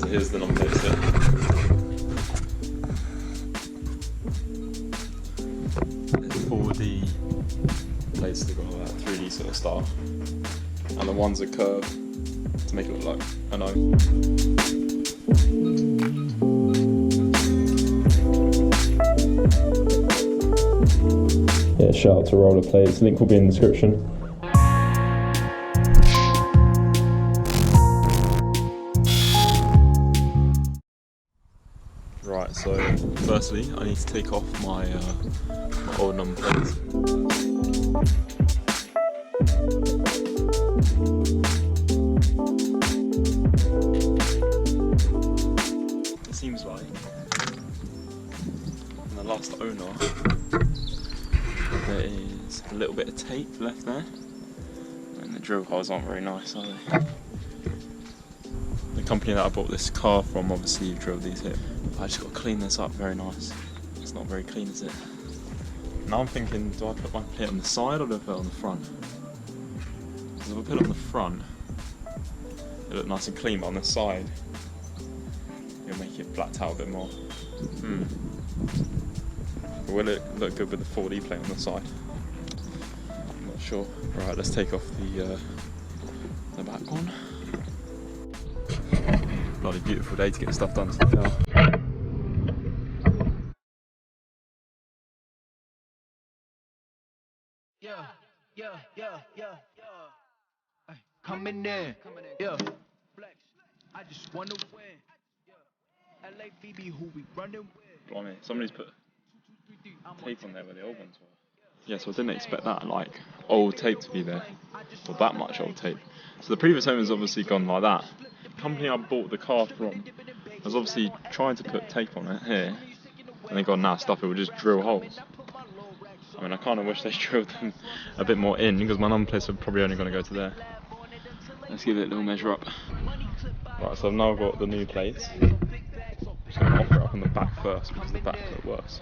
so here's the number plate set. There's 4D plates that got that 3D sort of style, and the ones are curved to make it look like an O. Yeah, shout out to Rola Plates, link will be in the description. Right, so firstly I need to take off my old number plates. It seems like in the last owner there is a little bit of tape left there, and the drill holes aren't very nice, are they? The company that I bought this car from obviously drilled these here. I just got to clean this up very nice. It's not very clean, is it? Now I'm thinking, do I put my plate on the side or do I put it on the front? Because if I put it on the front, it'll look nice and clean, but on the side, it'll make it blacked out a bit more. Will it look good with the 4D plate on the side? I'm not sure. Right, let's take off the back one. Bloody beautiful day to get stuff done to the car. Coming in, yeah. I just wanna win. LA Phoebe, who we running with. Blimey, somebody's put tape on there where the old ones were. Yeah, so I didn't expect that, like, old tape to be there, or that much old tape. So the previous owner's obviously gone like that. The company I bought the car from was obviously trying to put tape on it here, and they gone, nah, stuff it, we'll just drill holes. I mean, I kind of wish they drilled them a bit more in, because my number plates are probably only going to go to there. Let's give it a little measure up. Right, so I've now got the new plates. I'm just going to offer it up on the back first, because the back foot works.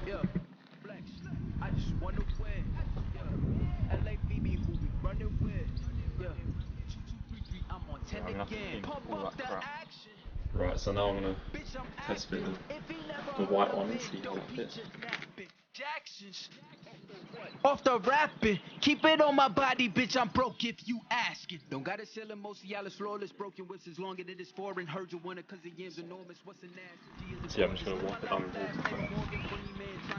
I'm gonna clean all that crap. Right, so now I'm gonna test fit the white one and see how it fits. Off the rapping, keep it on my body, bitch. I'm broke if you asking. Don't gotta sell it, most of y'all is flawless. Broken whips as long as it is foreign. Heard you want it cause the yam's enormous. What's the nasty? So yeah, I'm just gonna wipe it down with water.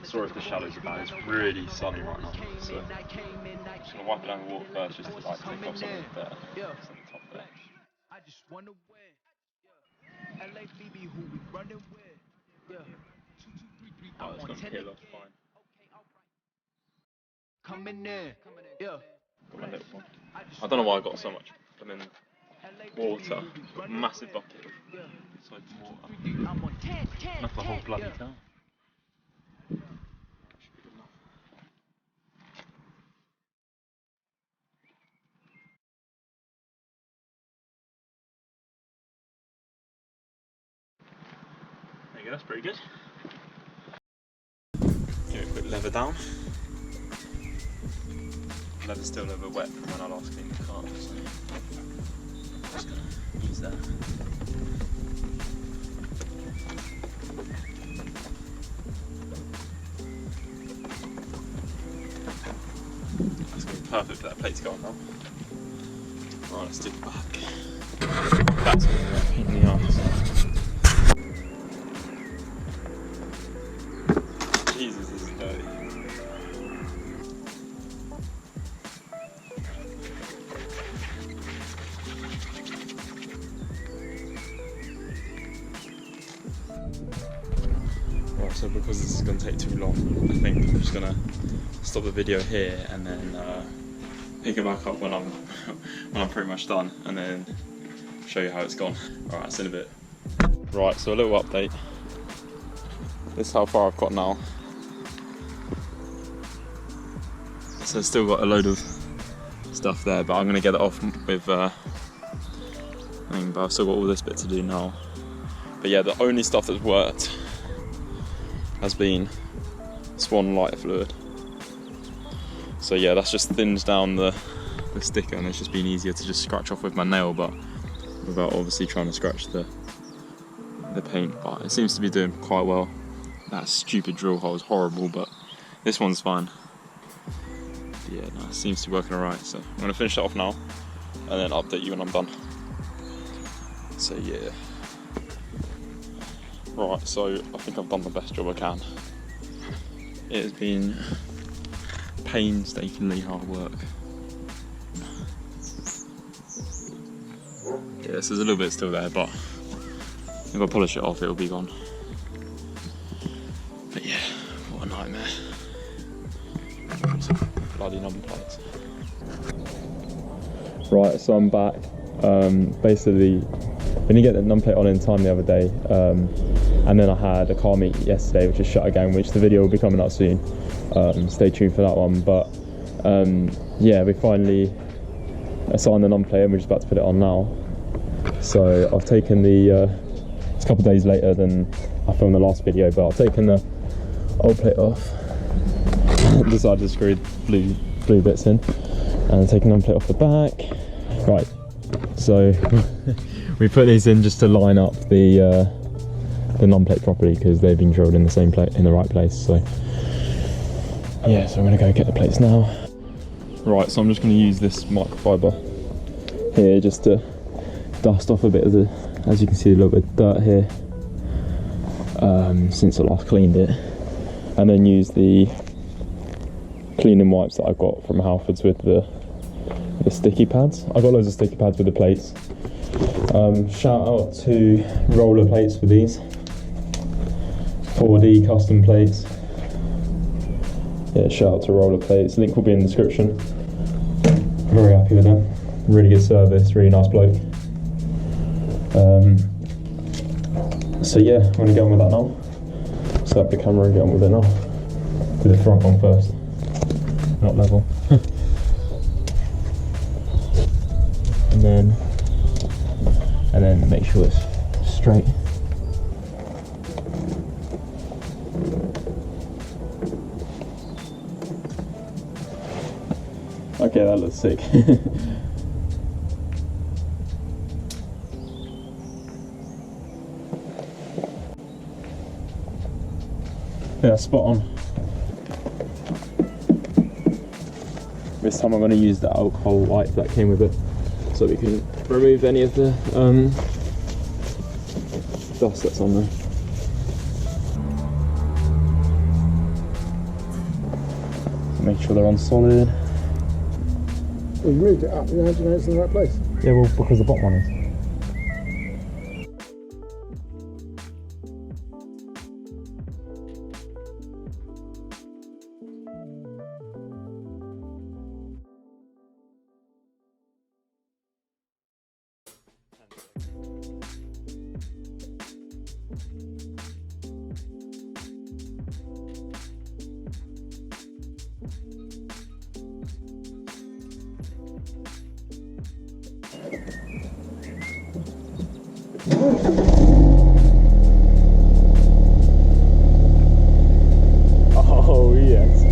Sorry if the shadows are bad, it's really sunny right now. So I'm just gonna wipe it down with water first, just to like take off some of the dirt that's on the top there. I just wanna win. LA Phoebe, who we running with. Yeah. 2, 2, 3, 3. Oh, it's gonna peel off fine. Coming in, yeah. Got my little one. I don't know why I got so much water. Got a massive bucket of soap and water. Enough for the whole bloody town. There you go, that's pretty good. Give it a quick leather down. Leather's still a little bit wet from when I last cleaned the car, so I'm just going to use that. That's going to be perfect for that plate to go on now. Right, let's stick it back. That's going to be a pain in the arse. Jesus, this is dirty. Right, so because this is going to take too long, I think I'm just going to stop the video here and then pick it back up when I'm pretty much done, and then show you how it's gone. Alright, see in a bit. Right, so a little update. This is how far I've got now. So I've still got a load of stuff there, but I'm going to get it off with but I've still got all this bit to do now. But yeah, the only stuff that's worked has been Swan lighter fluid. So yeah, that's just thinned down the sticker, and it's just been easier to just scratch off with my nail, but without obviously trying to scratch the the paint, but it seems to be doing quite well. That stupid drill hole is horrible, but this one's fine. Yeah, no, it seems to be working alright, so I'm going to finish that off now and then update you when I'm done. So yeah. Right, so I think I've done the best job I can. It has been painstakingly hard work. Yeah, there's a little bit still there, but if I polish it off, it'll be gone. But yeah, what a nightmare. Bloody number plates. Right, so I'm back. Basically, we didn't get the numberplate on in time the other day, and then I had a car meet yesterday, which is shut again, which the video will be coming out soon. Stay tuned for that one. But yeah, we finally assigned the numberplate and we're just about to put it on now. So I've taken the, it's a couple of days later than I filmed the last video, but I've taken the old plate off, decided to screw blue bits in, and taken the numberplate off the back. Right, so we put these in just to line up the numberplate properly, because they've been drilled in the same plate, in the right place. So yeah, so I'm gonna go get the plates now. Right, so I'm just gonna use this microfiber here just to dust off a bit of the, as you can see, a little bit of dirt here since I last cleaned it, and then use the cleaning wipes that I got from Halfords with the sticky pads. I got loads of sticky pads with the plates. Shout out to Rola plates for these 4D custom plates. Yeah, shout out to Rola plates. Link will be in the description. Very happy with them. Really good service. Really nice bloke. So yeah, I'm gonna get on with that now. Set up the camera and get on with it now. Do the front one first. Not level. and then make sure it's straight. Okay, that looks sick. Yeah, spot on. This time I'm going to use the alcohol wipe that came with it, so we can remove any of the dust that's on there. Make sure they're on solid. Well, you moved it up, how do you know it's in the right place? Yeah, well, because the bottom one is. Oh yes.